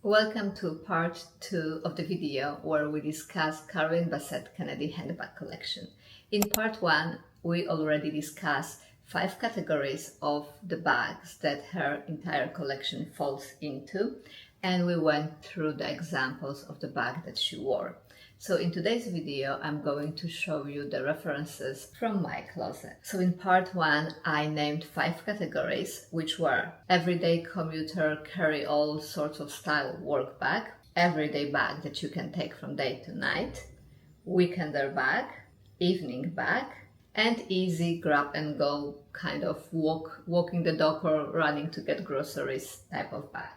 Welcome to part 2 of the video where we discuss Carolyn Bessette-Kennedy handbag collection. In part 1, we already discussed 5 categories of the bags that her entire collection falls into, and we went through the examples of the bag that she wore. So in today's video, I'm going to show you the references from my closet. So in part 1, I named 5 categories, which were everyday commuter, carry all sorts of style work bag, everyday bag that you can take from day to night, weekender bag, evening bag, and easy grab and go kind of walking the dog or running to get groceries type of bag.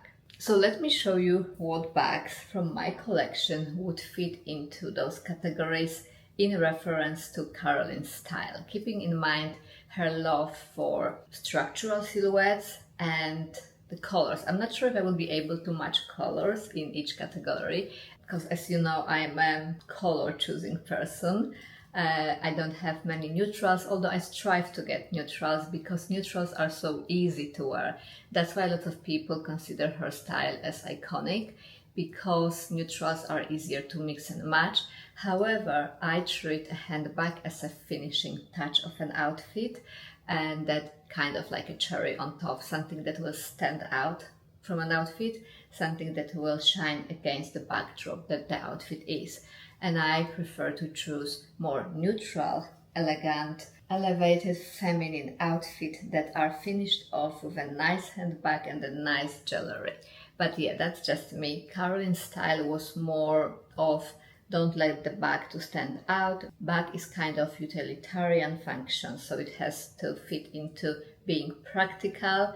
So let me show you what bags from my collection would fit into those categories in reference to Carolyn's style, keeping in mind her love for structural silhouettes and the colors. I'm not sure if I will be able to match colors in each category because, as you know, I am a color choosing person. I don't have many neutrals, although I strive to get neutrals because neutrals are so easy to wear. That's why a lot of people consider her style as iconic, because neutrals are easier to mix and match. However, I treat a handbag as a finishing touch of an outfit, and that kind of like a cherry on top, something that will stand out from an outfit, something that will shine against the backdrop that the outfit is. And I prefer to choose more neutral, elegant, elevated, feminine outfits that are finished off with a nice handbag and a nice jewelry. But yeah, that's just me. Carolyn's style was more of don't let the bag to stand out. Bag is kind of utilitarian function, so it has to fit into being practical,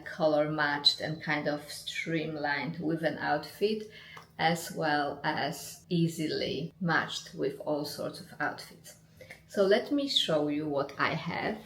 color matched and kind of streamlined with an outfit, as well as easily matched with all sorts of outfits. So let me show you what I have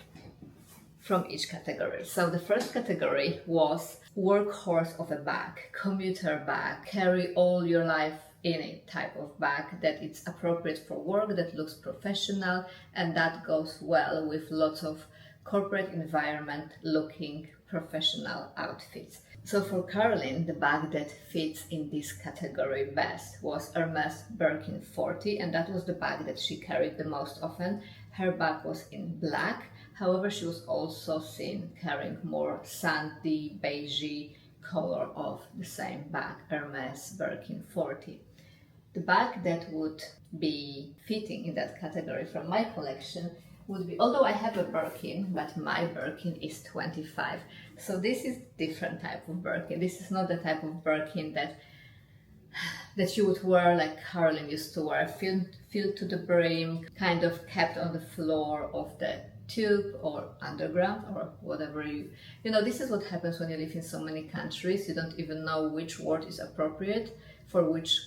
from each category. So the first category was workhorse of a bag, commuter bag, carry all your life in it type of bag, that it's appropriate for work, that looks professional, and that goes well with lots of corporate environment looking professional outfits. So for Carolyn, the bag that fits in this category best was Hermes Birkin 40, and that was the bag that she carried the most often. Her bag was in black, however she was also seen carrying more sandy, beigey color of the same bag, Hermes Birkin 40. The bag that would be fitting in that category from my collection would be, although I have a Birkin, but my Birkin is 25. So this is different type of Birkin. This is not the type of Birkin that you would wear like Carolyn used to wear, filled to the brim, kind of kept on the floor of the tube or underground or whatever you know. This is what happens when you live in so many countries. You don't even know which word is appropriate for which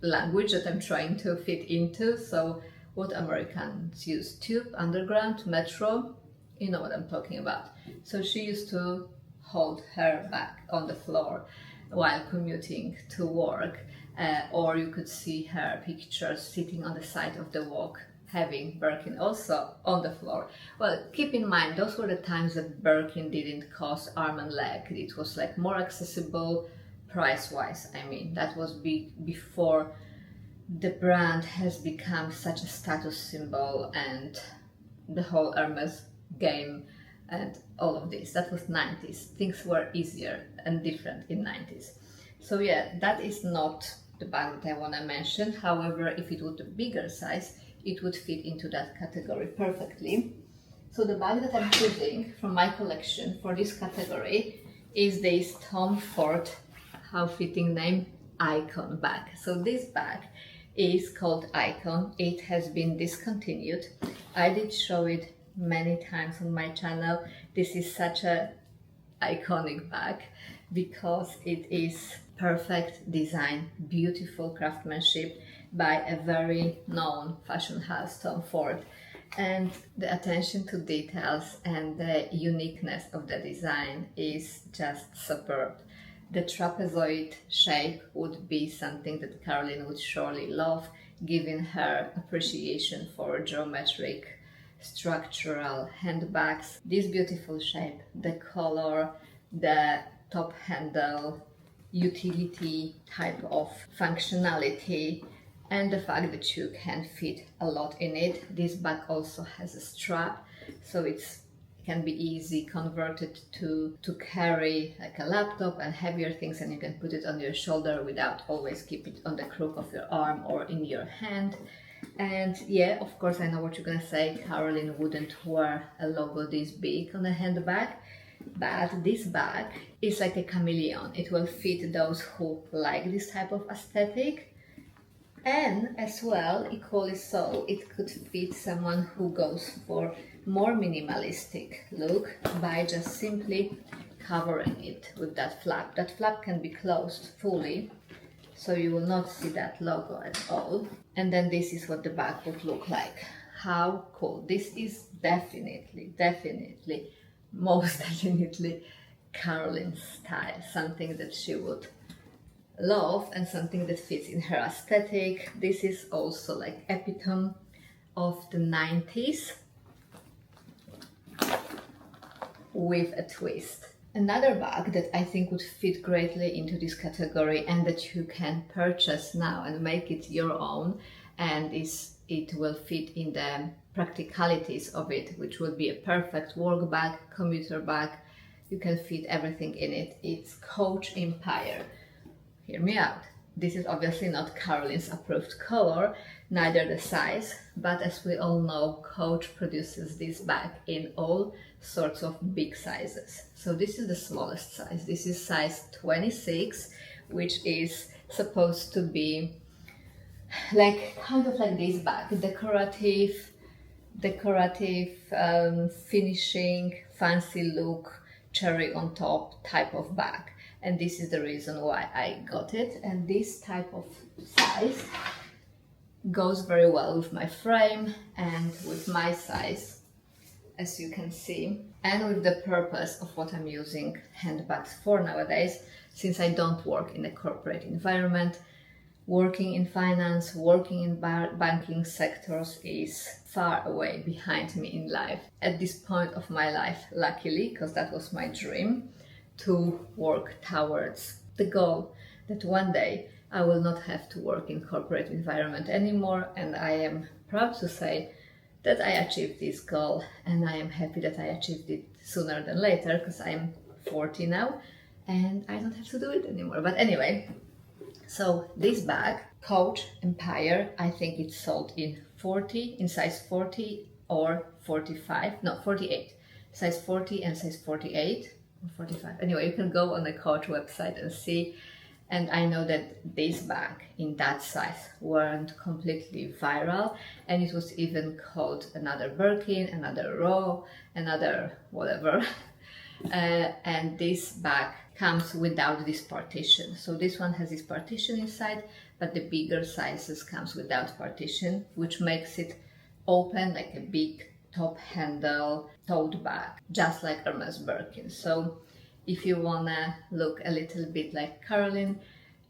language that I'm trying to fit into. So what Americans use, tube, underground, metro, you know what I'm talking about. So she used to hold her bag on the floor while commuting to work, or you could see her pictures sitting on the side of the walk having Birkin also on the floor. Well, keep in mind, those were the times that Birkin didn't cost arm and leg. It was like more accessible price-wise. I mean, that was before the brand has become such a status symbol and the whole Hermes game and all of this. That was 90s. Things were easier and different in 90s. So yeah, that is not the bag that I want to mention. However, if it would be bigger size, it would fit into that category perfectly. So the bag that I'm choosing from my collection for this category is this Tom Ford, how fitting name, Icon bag. So this bag is called Icon. It has been discontinued. I did show it many times on my channel. This is such a iconic bag because it is perfect design, beautiful craftsmanship by a very known fashion house, Tom Ford, and the attention to details and the uniqueness of the design is just superb. The trapezoid shape would be something that Carolyn would surely love, given her appreciation for geometric, structural handbags. This beautiful shape, the color, the top handle, utility type of functionality, and the fact that you can fit a lot in it. This bag also has a strap, so it can be easy converted to carry like a laptop and heavier things, and you can put it on your shoulder without always keep it on the crook of your arm or in your hand. And yeah, of course, I know what you're gonna say. Carolyn wouldn't wear a logo this big on a handbag, but this bag is like a chameleon. It will fit those who like this type of aesthetic, and as well, equally so, it could fit someone who goes for more minimalistic look by just simply covering it with that flap. That flap can be closed fully, so you will not see that logo at all. And then this is what the bag would look like. How cool. This is definitely, most definitely Carolyn's style. Something that she would love and something that fits in her aesthetic. This is also like epitome of the 90s with a twist. Another bag that I think would fit greatly into this category and that you can purchase now and make it your own, and it will fit in the practicalities of it, which will be a perfect work bag, commuter bag. You can fit everything in it. It's Coach Empire. Hear me out. This is obviously not Carolyn's approved color, neither the size, but as we all know, Coach produces this bag in all sorts of big sizes. So this is the smallest size. This is size 26, which is supposed to be like kind of like this bag, decorative, finishing, fancy look, cherry on top type of bag. And this is the reason why I got it. And this type of size goes very well with my frame and with my size, as you can see, and with the purpose of what I'm using handbags for nowadays, since I don't work in a corporate environment. Working in finance, working in banking sectors is far away behind me in life. At this point of my life, luckily, because that was my dream, to work towards the goal that one day I will not have to work in corporate environment anymore, and I am proud to say that I achieved this goal, and I am happy that I achieved it sooner than later, because I'm 40 now and I don't have to do it anymore. But anyway, so this bag, Coach Empire, I think it's sold in size 40 or 45, no, 48, size 40 and size 48 or 45. Anyway, you can go on the Coach website and see. And I know that this bag in that size weren't completely viral, and it was even called another Birkin, another Row, another whatever. And this bag comes without this partition. So this one has this partition inside, but the bigger sizes comes without partition, which makes it open like a big top handle tote bag, just like Hermes Birkin. So if you wanna look a little bit like Carolyn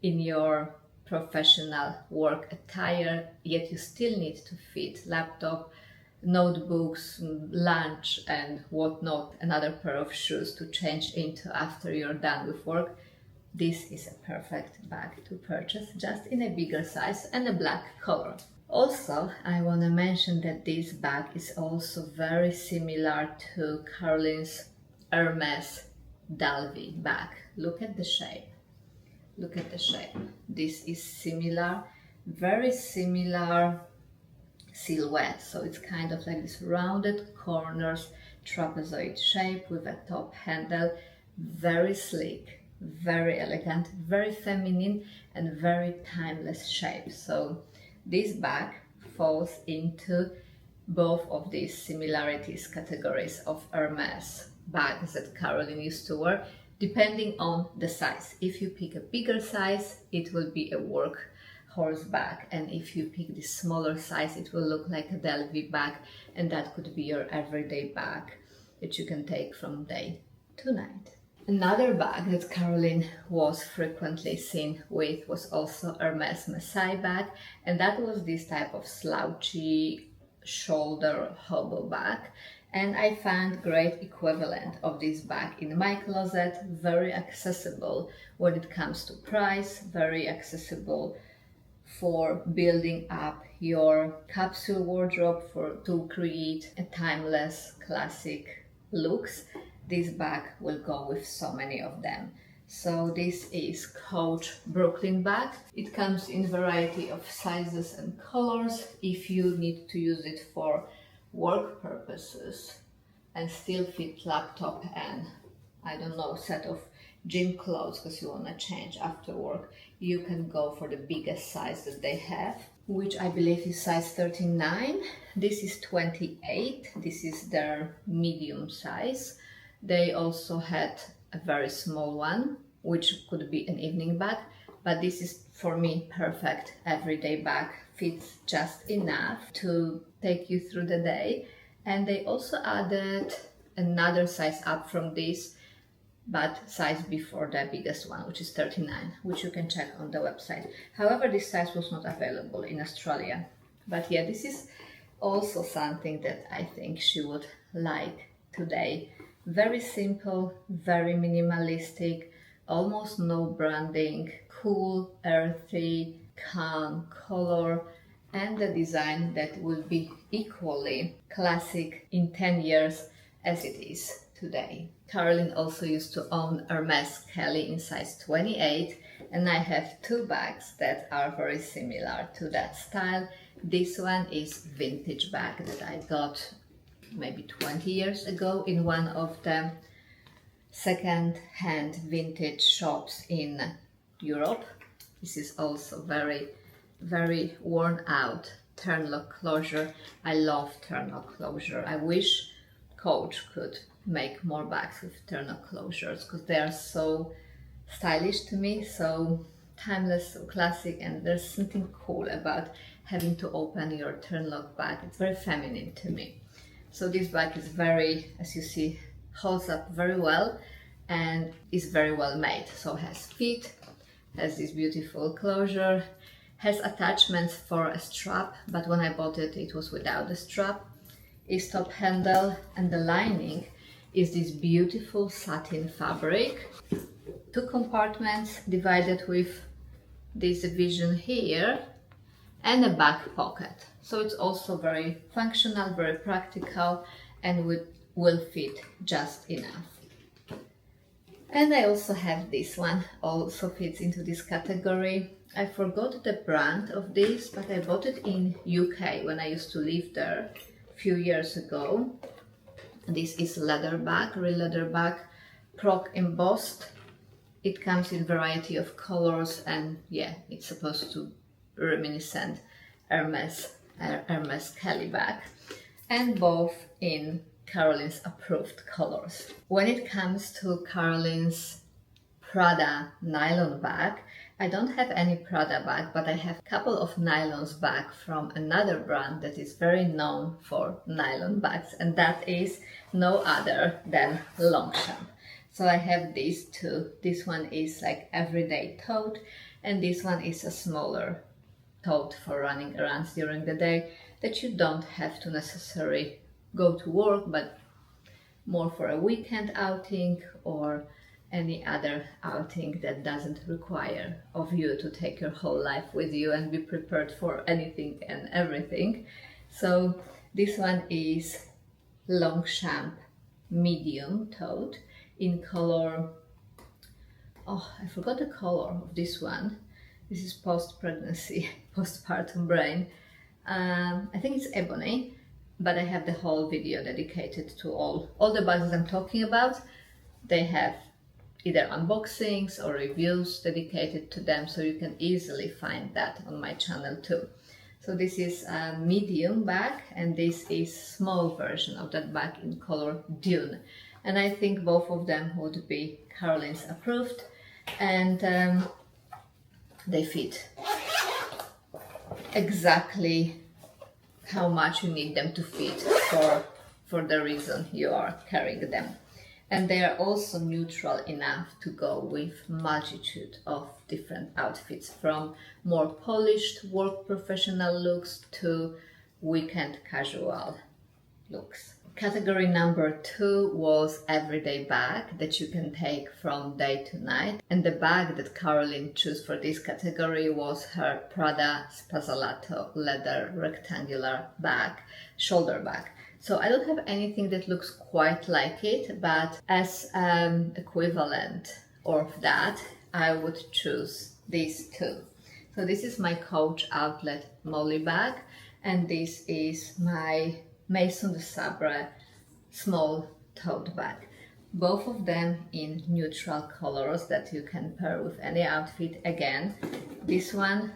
in your professional work attire, yet you still need to fit laptop, notebooks, lunch and whatnot, another pair of shoes to change into after you're done with work, this is a perfect bag to purchase, just in a bigger size and a black color. Also, I want to mention that this bag is also very similar to Carolyn's Hermes Dalvi bag. Look at the shape. Look at the shape. This is similar, very similar silhouette. So it's kind of like this rounded corners, trapezoid shape with a top handle. Very sleek, very elegant, very feminine and very timeless shape. So this bag falls into both of these similarities categories of Hermes bags that Carolyn used to wear, depending on the size. If you pick a bigger size, it will be a Workhorse bag, and if you pick the smaller size, it will look like a Delvey bag, and that could be your everyday bag that you can take from day to night. Another bag that Carolyn was frequently seen with was also Hermes Messiah bag, and that was this type of slouchy shoulder hobo bag. And I found great equivalent of this bag in my closet, very accessible when it comes to price, very accessible for building up your capsule wardrobe to create a timeless classic looks. This bag will go with so many of them. So this is Coach Brooklyn bag. It comes in variety of sizes and colors if you need to use it for work purposes and still fit laptop and I don't know, set of gym clothes because you want to change after work. You can go for the biggest size that they have, which I believe is size 39. This is 28. This is their medium size. They also had a very small one, which could be an evening bag, but this is for me perfect everyday bag. Fits just enough to take you through the day. And they also added another size up from this, but size before the biggest one, which is 39, which you can check on the website. However, this size was not available in Australia. But yeah, this is also something that I think she would like today. Very simple, very minimalistic, almost no branding, cool, earthy, calm color, and the design that will be equally classic in 10 years as it is today. Carolyn also used to own Hermes Kelly in size 28, and I have two bags that are very similar to that style. This one is vintage bag that I got maybe 20 years ago in one of the second-hand vintage shops in Europe. This is also very worn out turn lock closure. I love turn lock closure. I wish Coach could make more bags with turn lock closures because they are so stylish to me, so timeless, so classic, and there's something cool about having to open your turn lock bag. It's very feminine to me. So this bag is very, as you see, holds up very well and is very well made. So has feet, has this beautiful closure, has attachments for a strap, but when I bought it, it was without the strap. Is top handle, and the lining is this beautiful satin fabric. Two compartments divided with this division here and a back pocket. So it's also very functional, very practical, and will fit just enough. And I also have this one, also fits into this category. I forgot the brand of this, but I bought it in UK when I used to live there a few years ago. This is leather bag, real leather bag, proc embossed. It comes in variety of colors, and yeah, it's supposed to reminiscent Hermes Kelly bag, and both in Carolyn's approved colors. When it comes to Carolyn's Prada nylon bag, I don't have any Prada bag, but I have a couple of nylons bag from another brand that is very known for nylon bags, and that is no other than Longchamp. So I have these two. This one is like everyday tote, and this one is a smaller tote for running errands during the day that you don't have to necessarily go to work, but more for a weekend outing or any other outing that doesn't require of you to take your whole life with you and be prepared for anything and everything. So this one is Longchamp medium tote in color, oh, I forgot the color of this one. This is post-pregnancy, postpartum brain. I think it's ebony, but I have the whole video dedicated to all the bags I'm talking about. They have either unboxings or reviews dedicated to them, so you can easily find that on my channel too. So this is a medium bag, and this is small version of that bag in color Dune. And I think both of them would be Carolyn's approved, and they fit exactly how much you need them to fit for the reason you are carrying them. And they are also neutral enough to go with multitude of different outfits, from more polished work professional looks to weekend casual looks. Category number 2 was everyday bag that you can take from day to night. And the bag that Carolyn chose for this category was her Prada Spazzolato leather rectangular bag, shoulder bag. So I don't have anything that looks quite like it, but as equivalent of that, I would choose these two. So this is my Coach Outlet Molly bag, and this is my Maison de Sabre small tote bag. Both of them in neutral colors that you can pair with any outfit. Again, this one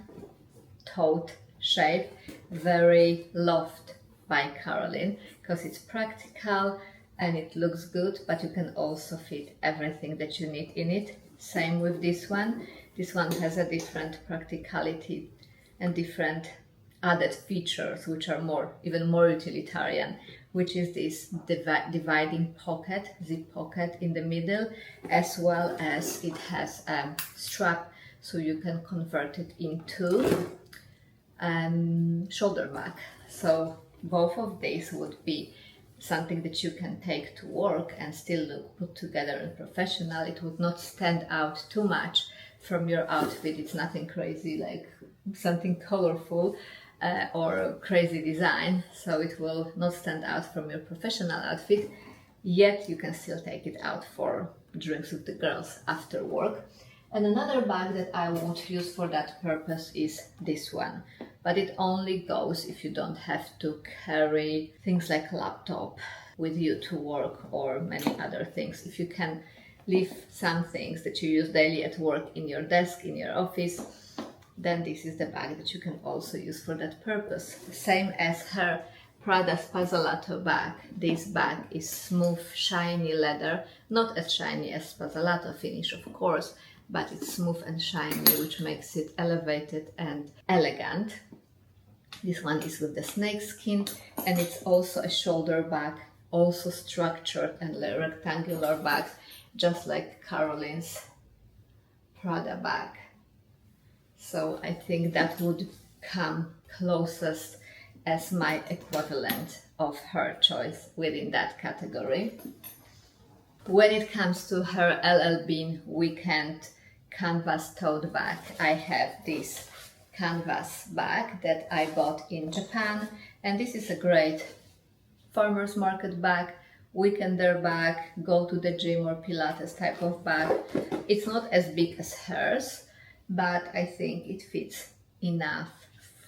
tote shape, very loft by Carolyn, because it's practical and it looks good, but you can also fit everything that you need in it. Same with this one. This one has a different practicality and different added features which are even more utilitarian, which is this dividing pocket, zip pocket in the middle, as well as it has a strap so you can convert it into shoulder bag. So both of these would be something that you can take to work and still look put together and professional. It would not stand out too much from your outfit. It's nothing crazy like something colorful or crazy design, so it will not stand out from your professional outfit, yet you can still take it out for drinks with the girls after work. And another bag that I would use for that purpose is this one, but it only goes if you don't have to carry things like a laptop with you to work or many other things. If you can leave some things that you use daily at work in your desk, in your office, then this is the bag that you can also use for that purpose. Same as her Prada Spazzolato bag. This bag is smooth, shiny leather, not as shiny as Spazzolato finish, of course, but it's smooth and shiny, which makes it elevated and elegant. This one is with the snake skin, and it's also a shoulder bag, also structured and rectangular bag, just like Carolyn's Prada bag. So I think that would come closest as my equivalent of her choice within that category. When it comes to her LL Bean weekend canvas tote bag, I have this canvas bag that I bought in Japan, and this is a great farmer's market bag, weekender bag, go to the gym or Pilates type of bag. It's not as big as hers, but I think it fits enough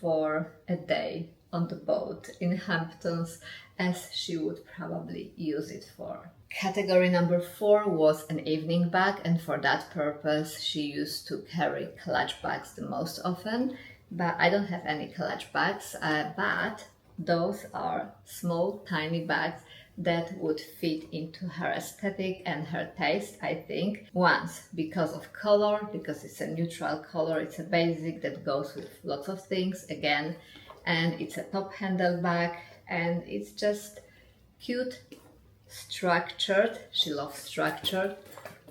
for a day on the boat in Hamptons, as she would probably use it for. Category number 4 was an evening bag, and for that purpose she used to carry clutch bags the most often, but I don't have any clutch bags, but those are small tiny bags that would fit into her aesthetic and her taste, I think. Once, because of color, because it's a neutral color, it's a basic that goes with lots of things, again, and it's a top handle bag, and it's just cute, structured, she loves structured,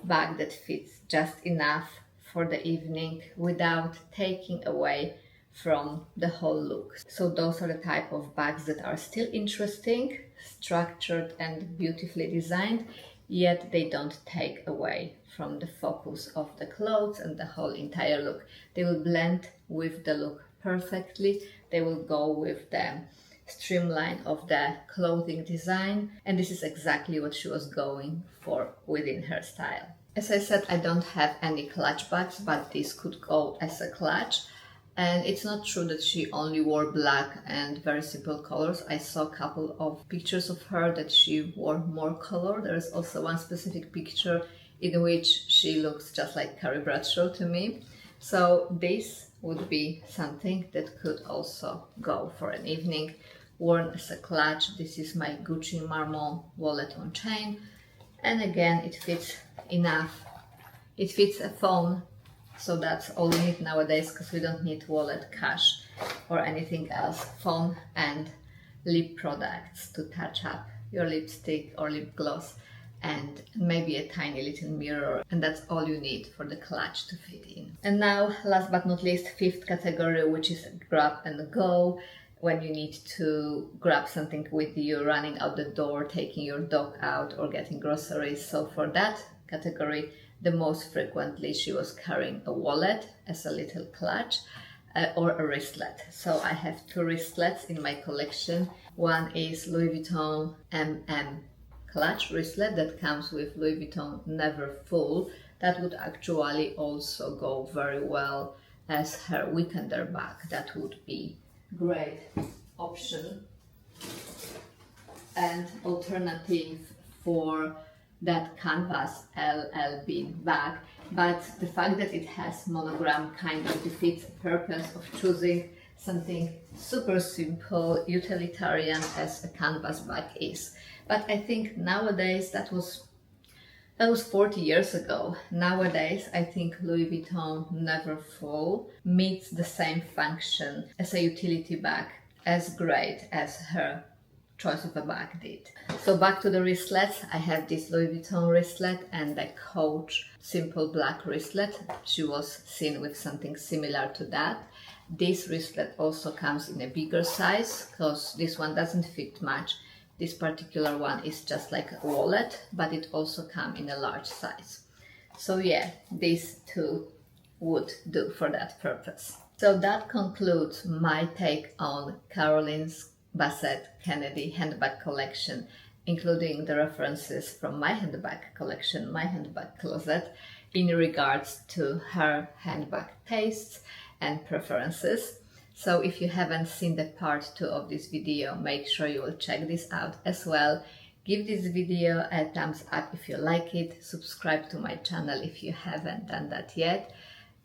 bag that fits just enough for the evening without taking away from the whole look. So those are the type of bags that are still interesting, structured and beautifully designed, yet they don't take away from the focus of the clothes and the whole entire look. They will blend with the look perfectly. They will go with the streamline of the clothing design, and this is exactly what she was going for within her style. As I said, I don't have any clutch bags, but this could go as a clutch. And it's not true that she only wore black and very simple colors. I saw a couple of pictures of her that she wore more color. There is also one specific picture in which she looks just like Carrie Bradshaw to me. So this would be something that could also go for an evening, worn as a clutch. This is my Gucci Marmont wallet on chain. And again, it fits enough. It fits a phone. So that's all we need nowadays, because we don't need wallet, cash, or anything else. Phone and lip products to touch up your lipstick or lip gloss, and maybe a tiny little mirror, and that's all you need for the clutch to fit in. And now, last but not least, 5th category, which is grab and go. when you need to grab something with you, running out the door, taking your dog out, or getting groceries. So for that category, the most frequently she was carrying a wallet as a little clutch, or a wristlet. So I have two wristlets in my collection. One is Louis Vuitton clutch wristlet that comes with Louis Vuitton Never Full. That would actually also go very well as her weekender bag. That would be great option and alternative for that canvas LL Bean bag. But the fact that it has monogram kind of defeats the purpose of choosing something super simple, utilitarian as a canvas bag is. But I think nowadays that was 40 years ago. Nowadays, I think Louis Vuitton Never Full meets the same function as a utility bag, as great as her choice of a bag did. So back to the wristlets. I have this Louis Vuitton wristlet and the Coach simple black wristlet. She was seen with something similar to that. This wristlet also comes in a bigger size because this one doesn't fit much. This particular one is just like a wallet, but it also comes in a large size. So yeah, these two would do for that purpose. So that concludes my take on Carolyn Bessette-Kennedy handbag collection, including the references from my handbag collection, my handbag closet, in regards to her handbag tastes and preferences. So if you haven't seen the part 2 of this video, make sure you will check this out as well. Give this video a thumbs up if you like it. Subscribe to my channel if you haven't done that yet.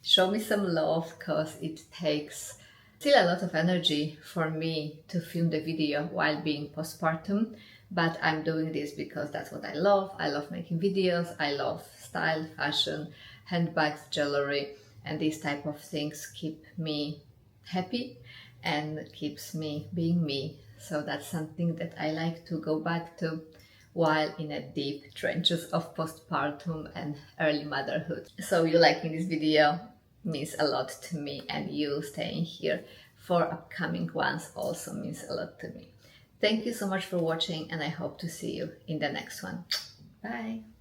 Show me some love because it takes still a lot of energy for me to film the video while being postpartum. But I'm doing this because that's what I love. I love making videos. I love style, fashion, handbags, jewelry, and these type of things keep me happy and keeps me being me. So that's something that I like to go back to while in a deep trenches of postpartum and early motherhood. So you liking this video means a lot to me, and you staying here for upcoming ones also means a lot to me. Thank you so much for watching, and I hope to see you in the next one. Bye!